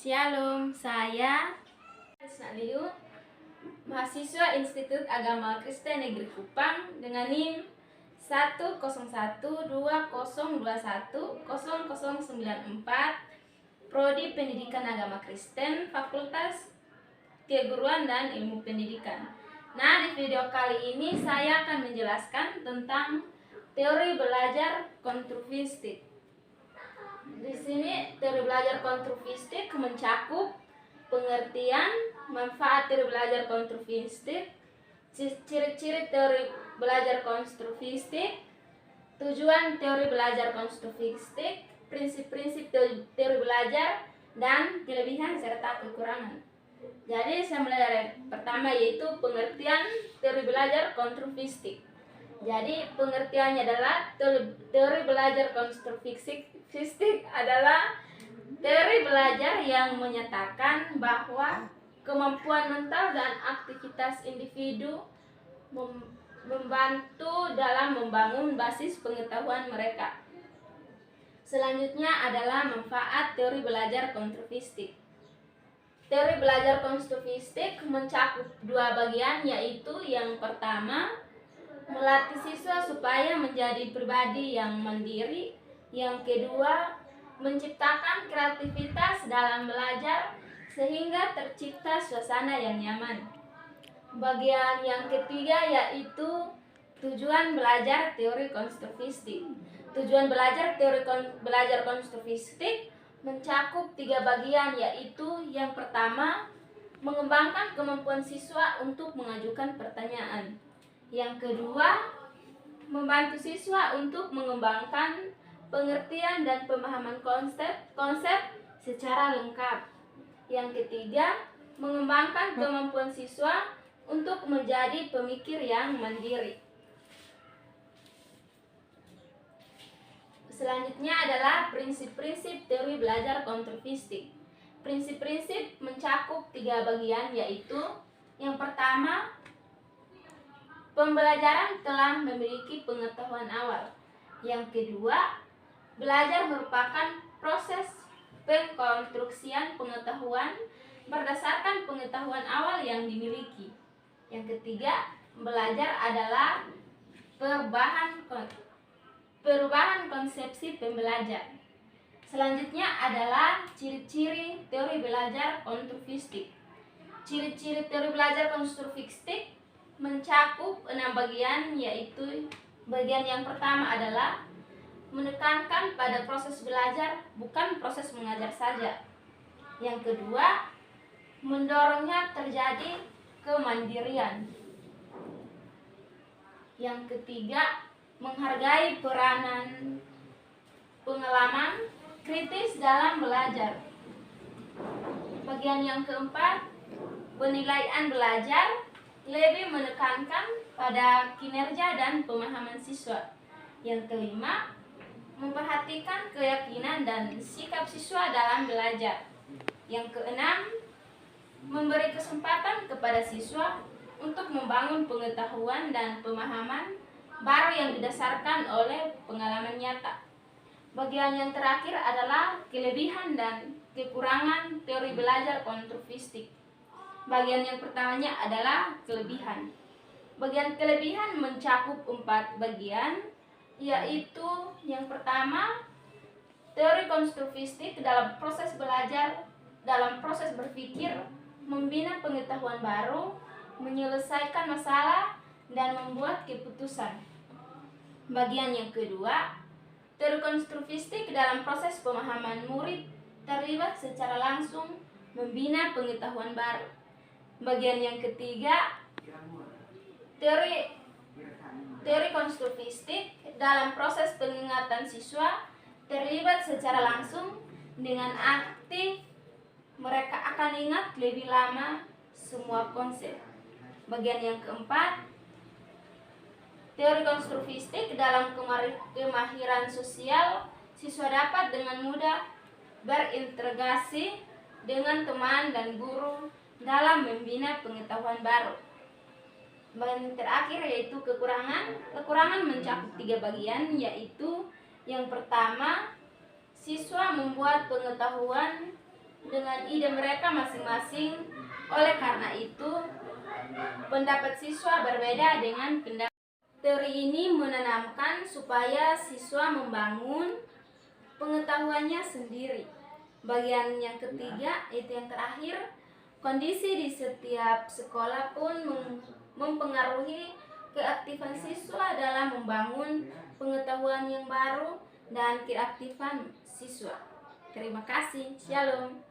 Shalom, saya Liu, mahasiswa Institut Agama Kristen Negeri Kupang dengan NIM 10120210094, Prodi Pendidikan Agama Kristen, Fakultas Keguruan dan Ilmu Pendidikan. Nah, di video kali ini saya akan menjelaskan tentang teori belajar konstruktivistik. Di sini teori belajar konstruktivistik mencakup pengertian, manfaat teori belajar konstruktivistik, ciri-ciri teori belajar konstruktivistik, tujuan teori belajar konstruktivistik, prinsip-prinsip teori belajar, dan kelebihan serta kekurangan. Jadi saya mulai dari pertama, yaitu pengertian teori belajar konstruktivistik. Jadi pengertiannya adalah teori belajar konstruktivistik adalah teori belajar yang menyatakan bahwa kemampuan mental dan aktivitas individu membantu dalam membangun basis pengetahuan mereka. Selanjutnya adalah manfaat teori belajar konstruktivistik. Teori belajar konstruktivistik mencakup dua bagian, yaitu yang pertama, melatih siswa supaya menjadi pribadi yang mandiri. Yang kedua, menciptakan kreativitas dalam belajar sehingga tercipta suasana yang nyaman. Bagian yang ketiga yaitu tujuan belajar teori konstruktivistik. Tujuan belajar teori belajar konstruktivistik mencakup tiga bagian, yaitu yang pertama, mengembangkan kemampuan siswa untuk mengajukan pertanyaan. Yang kedua, membantu siswa untuk mengembangkan pengertian dan pemahaman konsep secara lengkap. Yang ketiga, mengembangkan kemampuan siswa untuk menjadi pemikir yang mandiri. Selanjutnya adalah prinsip-prinsip teori belajar konstruktivistik. Prinsip-prinsip mencakup tiga bagian, yaitu yang pertama, pembelajaran telah memiliki pengetahuan awal. Yang kedua, belajar merupakan proses pengkonstruksian pengetahuan berdasarkan pengetahuan awal yang dimiliki. Yang ketiga, belajar adalah perubahan konsepsi pembelajar. Selanjutnya adalah ciri-ciri teori belajar konstruktivistik. Ciri-ciri teori belajar konstruktivistik mencakup 6 bagian, yaitu bagian yang pertama adalah menekankan pada proses belajar, bukan proses mengajar saja. Yang kedua, mendorongnya terjadi kemandirian. Yang ketiga, menghargai peranan pengalaman kritis dalam belajar. Bagian yang keempat, penilaian belajar lebih menekankan pada kinerja dan pemahaman siswa. Yang kelima, memperhatikan keyakinan dan sikap siswa dalam belajar. Yang keenam, memberi kesempatan kepada siswa untuk membangun pengetahuan dan pemahaman baru yang didasarkan oleh pengalaman nyata. Bagian yang terakhir adalah kelebihan dan kekurangan teori belajar konstruktivistik. Bagian yang pertamanya adalah kelebihan. Bagian kelebihan mencakup 4 bagian, yaitu yang pertama, teori konstruktivistik dalam proses belajar, dalam proses berpikir, membina pengetahuan baru, menyelesaikan masalah, dan membuat keputusan. Bagian yang kedua, teori konstruktivistik dalam proses pemahaman murid, terlibat secara langsung membina pengetahuan baru. Bagian yang ketiga, teori konstruktivistik dalam proses pengingatan siswa, terlibat secara langsung dengan aktif, mereka akan ingat lebih lama semua konsep. Bagian yang keempat, teori konstruktivistik dalam kemahiran sosial, siswa dapat dengan mudah berintegrasi dengan teman dan guru dalam membina pengetahuan baru. Bagian terakhir yaitu kekurangan. Kekurangan mencakup 3 bagian, yaitu yang pertama, siswa membuat pengetahuan dengan ide mereka masing-masing. Oleh karena itu, pendapat siswa berbeda dengan pendapat. Teori ini menanamkan supaya siswa membangun pengetahuannya sendiri. Bagian yang ketiga, itu yang terakhir, kondisi di setiap sekolah pun mempengaruhi keaktifan siswa dalam membangun pengetahuan yang baru dan keaktifan siswa. Terima kasih. Shalom.